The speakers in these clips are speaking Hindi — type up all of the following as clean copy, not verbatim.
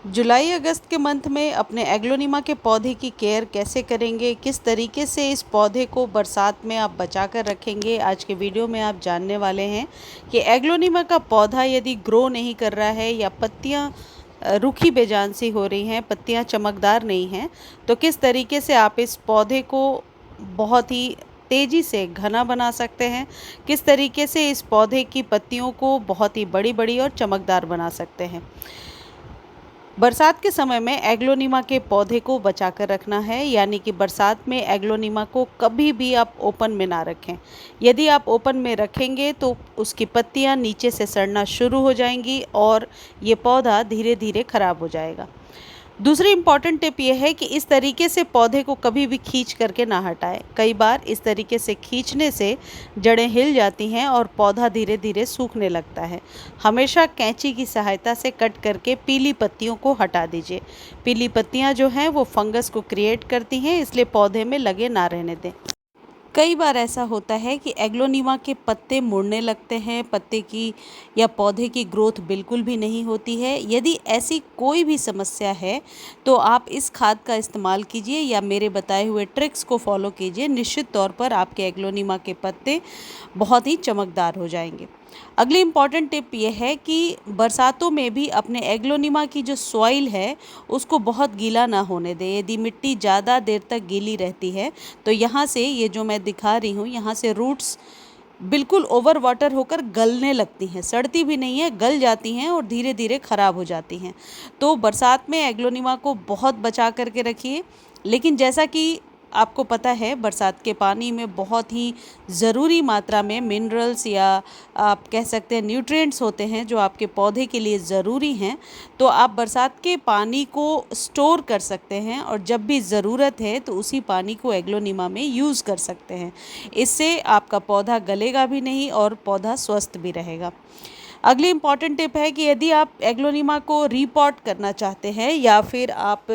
जुलाई अगस्त के मंथ में अपने एग्लोनिमा के पौधे की केयर कैसे करेंगे, किस तरीके से इस पौधे को बरसात में आप बचा कर रखेंगे, आज के वीडियो में आप जानने वाले हैं कि एग्लोनिमा का पौधा यदि ग्रो नहीं कर रहा है या पत्तियां रूखी बेजान सी हो रही हैं, पत्तियां चमकदार नहीं हैं, तो किस तरीके से आप इस पौधे को बहुत ही तेज़ी से घना बना सकते हैं, किस तरीके से इस पौधे की पत्तियों को बहुत ही बड़ी बड़ी और चमकदार बना सकते हैं। बरसात के समय में एग्लोनिमा के पौधे को बचा कर रखना है, यानी कि बरसात में एग्लोनिमा को कभी भी आप ओपन में ना रखें। यदि आप ओपन में रखेंगे तो उसकी पत्तियां नीचे से सड़ना शुरू हो जाएंगी और ये पौधा धीरे धीरे खराब हो जाएगा। दूसरी इम्पॉर्टेंट टिप यह है कि इस तरीके से पौधे को कभी भी खींच करके ना हटाएं। कई बार इस तरीके से खींचने से जड़ें हिल जाती हैं और पौधा धीरे धीरे सूखने लगता है। हमेशा कैंची की सहायता से कट करके पीली पत्तियों को हटा दीजिए। पीली पत्तियां जो हैं वो फंगस को क्रिएट करती हैं, इसलिए पौधे में लगे ना रहने दें। कई बार ऐसा होता है कि एग्लोनिमा के पत्ते मुड़ने लगते हैं, पत्ते की या पौधे की ग्रोथ बिल्कुल भी नहीं होती है। यदि ऐसी कोई भी समस्या है तो आप इस खाद का इस्तेमाल कीजिए या मेरे बताए हुए ट्रिक्स को फॉलो कीजिए। निश्चित तौर पर आपके एग्लोनिमा के पत्ते बहुत ही चमकदार हो जाएंगे। अगली इम्पॉर्टेंट टिप ये है कि बरसातों में भी अपने एग्लोनिमा की जो सॉइल है उसको बहुत गीला ना होने दें। यदि मिट्टी ज़्यादा देर तक गीली रहती है तो यहाँ से, ये जो मैं दिखा रही हूँ, यहाँ से रूट्स बिल्कुल ओवर वाटर होकर गलने लगती हैं, सड़ती भी नहीं है, गल जाती हैं और धीरे धीरे ख़राब हो जाती हैं। तो बरसात में एग्लोनिमा को बहुत बचा करके रखिए। लेकिन जैसा कि आपको पता है, बरसात के पानी में बहुत ही ज़रूरी मात्रा में मिनरल्स या आप कह सकते हैं न्यूट्रिएंट्स होते हैं जो आपके पौधे के लिए ज़रूरी हैं। तो आप बरसात के पानी को स्टोर कर सकते हैं और जब भी ज़रूरत है तो उसी पानी को एग्लोनिमा में यूज़ कर सकते हैं। इससे आपका पौधा गलेगा भी नहीं और पौधा स्वस्थ भी रहेगा। अगली इम्पॉर्टेंट टिप है कि यदि आप एग्लोनिमा को रीपॉट करना चाहते हैं या फिर आप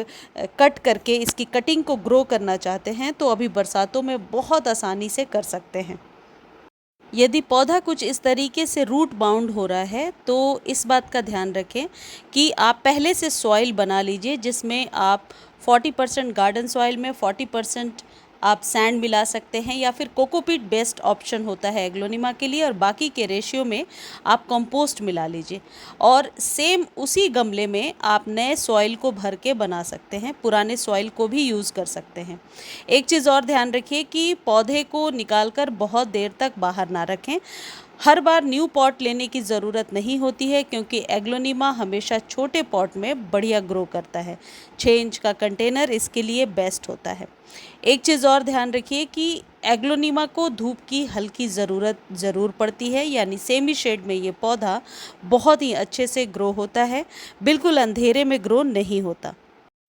कट करके इसकी कटिंग को ग्रो करना चाहते हैं तो अभी बरसातों में बहुत आसानी से कर सकते हैं। यदि पौधा कुछ इस तरीके से रूट बाउंड हो रहा है तो इस बात का ध्यान रखें कि आप पहले से सॉइल बना लीजिए, जिसमें आप 40% गार्डन सॉइल में 40% आप सैंड मिला सकते हैं या फिर कोकोपीट बेस्ट ऑप्शन होता है एग्लोनिमा के लिए, और बाकी के रेशियो में आप कंपोस्ट मिला लीजिए। और सेम उसी गमले में आप नए सॉइल को भर के बना सकते हैं, पुराने सॉइल को भी यूज़ कर सकते हैं। एक चीज़ और ध्यान रखिए कि पौधे को निकालकर बहुत देर तक बाहर ना रखें। हर बार न्यू पॉट लेने की ज़रूरत नहीं होती है, क्योंकि एग्लोनिमा हमेशा छोटे पॉट में बढ़िया ग्रो करता है। 6 इंच का कंटेनर इसके लिए बेस्ट होता है। एक चीज़ और ध्यान रखिए कि एग्लोनिमा को धूप की हल्की ज़रूरत ज़रूर पड़ती है, यानी सेमी शेड में ये पौधा बहुत ही अच्छे से ग्रो होता है, बिल्कुल अंधेरे में ग्रो नहीं होता।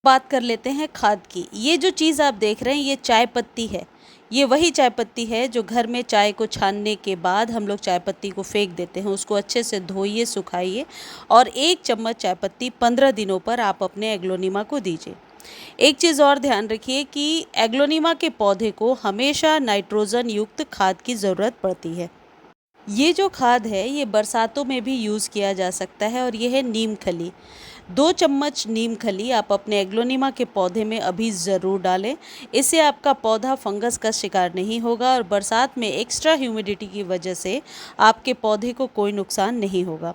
बात कर लेते हैं खाद की। ये जो चीज़ आप देख रहे हैं ये चाय पत्ती है। ये वही चाय पत्ती है जो घर में चाय को छानने के बाद हम लोग चाय पत्ती को फेंक देते हैं। उसको अच्छे से धोइए, सुखाइए और 1 चम्मच चाय पत्ती 15 दिनों पर आप अपने एग्लोनिमा को दीजिए। एक चीज़ और ध्यान रखिए कि एग्लोनिमा के पौधे को हमेशा नाइट्रोजन युक्त खाद की ज़रूरत पड़ती है। ये जो खाद है ये बरसातों में भी यूज़ किया जा सकता है और ये है नीम खली। 2 चम्मच नीम खली आप अपने एग्लोनिमा के पौधे में अभी ज़रूर डालें। इससे आपका पौधा फंगस का शिकार नहीं होगा और बरसात में एक्स्ट्रा ह्यूमिडिटी की वजह से आपके पौधे को कोई नुकसान नहीं होगा।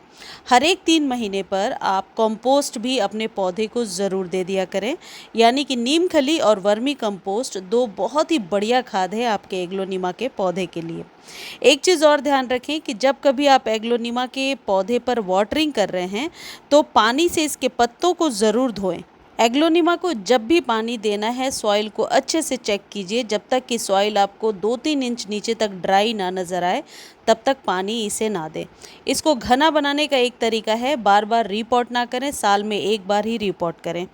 हर एक 3 महीने पर आप कंपोस्ट भी अपने पौधे को ज़रूर दे दिया करें, यानी कि नीम खली और वर्मी कंपोस्ट 2 बहुत ही बढ़िया खाद है आपके एग्लोनिमा के पौधे के लिए। एक चीज़ और ध्यान रखें कि जब कभी आप एग्लोनिमा के पौधे पर वाटरिंग कर रहे हैं तो पानी से इसके पत्तों को ज़रूर धोएं। एग्लोनिमा को जब भी पानी देना है सॉइल को अच्छे से चेक कीजिए। जब तक कि सॉइल आपको 2-3 इंच नीचे तक ड्राई ना नज़र आए तब तक पानी इसे ना दें। इसको घना बनाने का एक तरीका है, बार बार रीपॉट ना करें, साल में एक बार ही रीपॉट करें।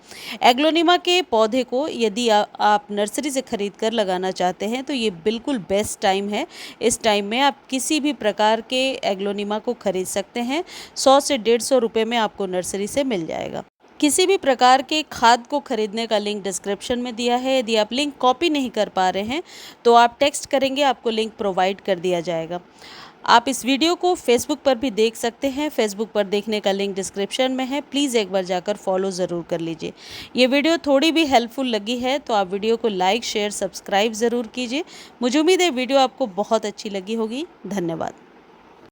एग्लोनिमा के पौधे को यदि आप नर्सरी से ख़रीद कर लगाना चाहते हैं तो ये बिल्कुल बेस्ट टाइम है। इस टाइम में आप किसी भी प्रकार के एग्लोनिमा को ख़रीद सकते हैं। 100 से 150 रुपये में आपको नर्सरी से मिल जाएगा। किसी भी प्रकार के खाद को खरीदने का लिंक डिस्क्रिप्शन में दिया है। यदि आप लिंक कॉपी नहीं कर पा रहे हैं तो आप टेक्स्ट करेंगे, आपको लिंक प्रोवाइड कर दिया जाएगा। आप इस वीडियो को फेसबुक पर भी देख सकते हैं। फेसबुक पर देखने का लिंक डिस्क्रिप्शन में है, प्लीज़ एक बार जाकर फॉलो ज़रूर कर लीजिए। ये वीडियो थोड़ी भी हेल्पफुल लगी है तो आप वीडियो को लाइक शेयर सब्सक्राइब ज़रूर कीजिए। मुझे उम्मीद है वीडियो आपको बहुत अच्छी लगी होगी। धन्यवाद।